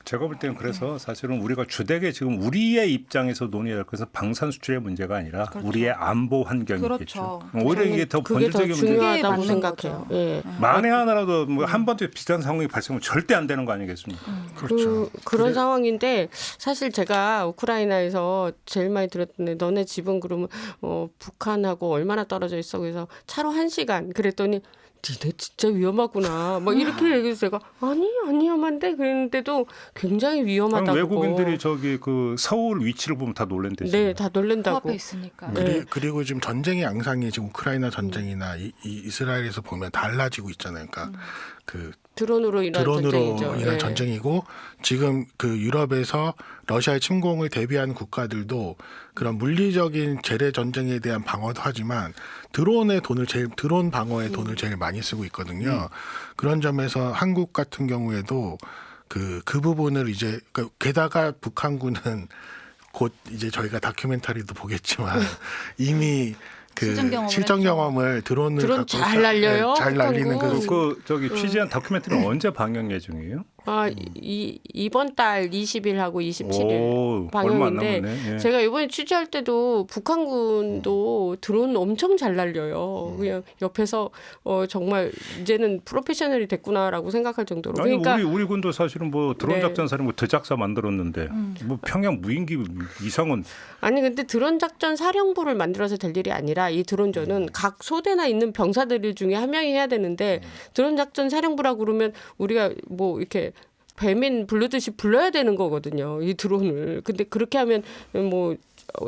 제가 볼 때는 그래서 사실은 우리가 주되게 지금 우리의 입장에서 논의해야 될 것은 방산 수출의 문제가 아니라 그렇죠. 우리의 안보 환경이겠죠. 그렇죠. 오히려 이게 더 그게 더 본질적인 문제가 중요하다고 맞는 생각해요. 거죠. 예. 만에 하나라도 뭐 한 번도 비슷한 상황이 발생하면 절대 안 되는 거 아니겠습니까? 그렇죠. 그런 상황인데 사실 제가 우크라이나에서 제일 많이 들었는데 너네 집은 그러면 북한하고 얼마나 떨어져 있어? 그래서 차로 1시간 그랬더니 니네 진짜 위험하구나. 막 이렇게 얘기해서 제가 안 위험한데 그랬는데도 굉장히 위험하다고. 외국인들이 저기 그 서울 위치를 보면 다 놀란대죠. 네, 다 놀란다고. 코앞에 있으니까. 네. 그리고 지금 전쟁의 양상이 지금 우크라이나 전쟁이나 이스라엘에서 보면 달라지고 있잖아요. 그러니까 그 드론으로 인한 전쟁이죠. 인한 예. 전쟁이고 지금 그 유럽에서 러시아의 침공을 대비한 국가들도 그런 물리적인 재래 전쟁에 대한 방어도 하지만 드론 방어에 돈을 제일 많이 쓰고 있거든요. 그런 점에서 한국 같은 경우에도 그 부분을 이제 게다가 북한군은 곧 이제 저희가 다큐멘터리도 보겠지만 이미 그 실전 경험을 드론 잘 날려요? 잘 날리는 저기 취재한 다큐멘터리는 언제 방영 예정이에요? 이번 달 20일하고 27일 오, 얼마 안 방영인데 남았네. 예. 제가 이번에 취재할 때도 북한군도 드론 엄청 잘 날려요. 그냥 옆에서 정말 이제는 프로페셔널이 됐구나라고 생각할 정도로. 아니 그러니까 우리 군도 사실은 뭐 드론 네. 작전 사령부 드작사 만들었는데 뭐 평양 무인기 이상은 아니 근데 드론 작전 사령부를 만들어서 될 일이 아니라 이 드론전은 각 소대나 있는 병사들 중에 한 명이 해야 되는데 드론 작전 사령부라고 그러면 우리가 뭐 이렇게 배민 부르듯이 불러야 되는 거거든요. 이 드론을. 근데 그렇게 하면 뭐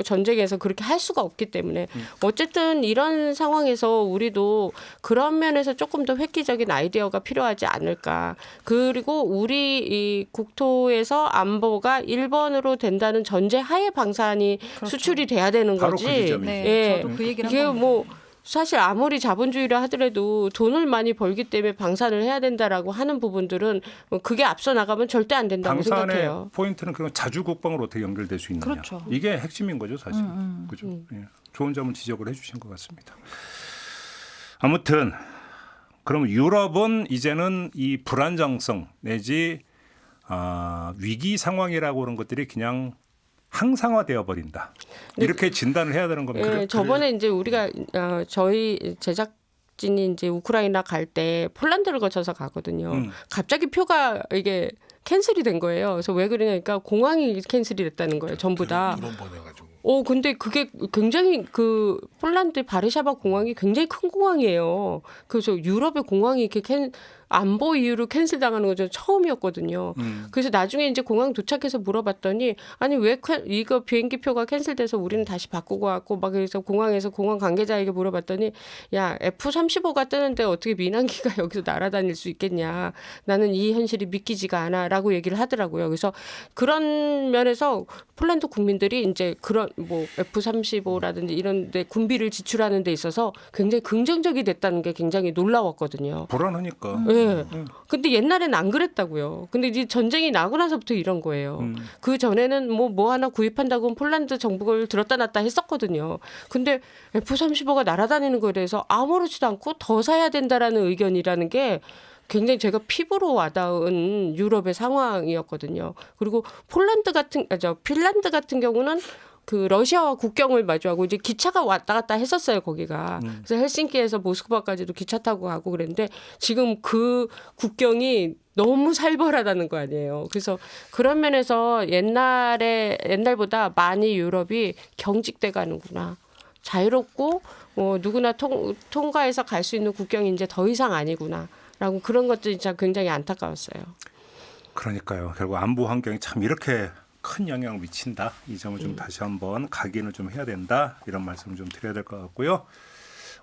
전쟁에서 그렇게 할 수가 없기 때문에 어쨌든 이런 상황에서 우리도 그런 면에서 조금 더 획기적인 아이디어가 필요하지 않을까. 그리고 우리 이 국토에서 안보가 1번으로 된다는 전제 하에 방산이 그렇죠. 수출이 돼야 되는 바로 거지. 그 지점이죠. 네, 예. 저도 그 얘기를 이게 한 겁니다. 뭐 사실 아무리 자본주의라 하더라도 돈을 많이 벌기 때문에 방산을 해야 된다라고 하는 부분들은 그게 앞서 나가면 절대 안 된다고 방산의 생각해요. 포인트는 그런 자주 국방으로 어떻게 연결될 수 있느냐. 그렇죠. 이게 핵심인 거죠, 사실. 그죠? 예. 좋은 점을 지적을 해주신 것 같습니다. 아무튼 그럼 유럽은 이제는 이 불안정성 내지 위기 상황이라고 그런 것들이 그냥 항상화되어 버린다. 이렇게 진단을 해야 되는 겁니다. 예, 저번에 이제 우리가 저희 제작진이 이제 우크라이나 갈 때 폴란드를 거쳐서 가거든요. 갑자기 표가 이게 캔슬이 된 거예요. 그래서 왜 그러냐니까 공항이 캔슬이 됐다는 거예요. 전부 다. 드론 보내가지고. 근데 그게 굉장히 그 폴란드 바르샤바 공항이 굉장히 큰 공항이에요. 그래서 유럽의 공항이 이렇게 안보 이유로 캔슬 당하는 건 처음이었거든요. 그래서 나중에 이제 공항 도착해서 물어봤더니 아니 왜 이거 비행기표가 캔슬돼서 우리는 다시 바꾸고 왔고 막 그래서 공항에서 공항 관계자에게 물어봤더니 야 F-35가 뜨는데 어떻게 민항기가 여기서 날아다닐 수 있겠냐. 나는 이 현실이 믿기지가 않아라고 얘기를 하더라고요. 그래서 그런 면에서 폴란드 국민들이 이제 그런 뭐 F-35라든지 이런 데 군비를 지출하는 데 있어서 굉장히 긍정적이 됐다는 게 굉장히 놀라웠거든요. 불안하니까. 네. 근데 옛날에는 안 그랬다고요. 근데 이제 전쟁이 나고 나서부터 이런 거예요. 그 전에는 뭐 하나 구입한다고 폴란드 정부가 들었다 놨다 했었거든요. 근데 F-35가 날아다니는 거에 대해서 아무렇지도 않고 더 사야 된다라는 의견이라는 게 굉장히 제가 피부로 와닿은 유럽의 상황이었거든요. 그리고 핀란드 같은 경우는 그 러시아와 국경을 마주하고 이제 기차가 왔다 갔다 했었어요 거기가. 그래서 헬싱키에서 모스크바까지도 기차 타고 가고 그랬는데 지금 그 국경이 너무 살벌하다는 거 아니에요. 그래서 그런 면에서 옛날보다 많이 유럽이 경직돼 가는구나. 자유롭고 누구나 통과해서 갈 수 있는 국경이 이제 더 이상 아니구나라고 그런 것들이 진짜 굉장히 안타까웠어요. 그러니까요. 결국 안보 환경이 참 이렇게 큰 영향을 미친다. 이 점을 좀 다시 한번 각인을 좀 해야 된다. 이런 말씀을 좀 드려야 될 것 같고요.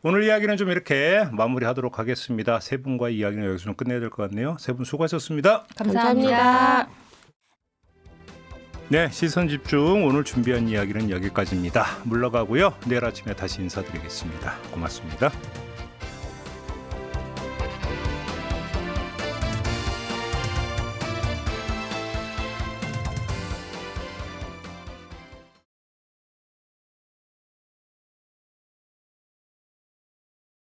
오늘 이야기는 좀 이렇게 마무리하도록 하겠습니다. 세 분과의 이야기는 여기서 좀 끝내야 될 것 같네요. 세 분 수고하셨습니다. 감사합니다. 네, 시선 집중 오늘 준비한 이야기는 여기까지입니다. 물러가고요. 내일 아침에 다시 인사드리겠습니다. 고맙습니다.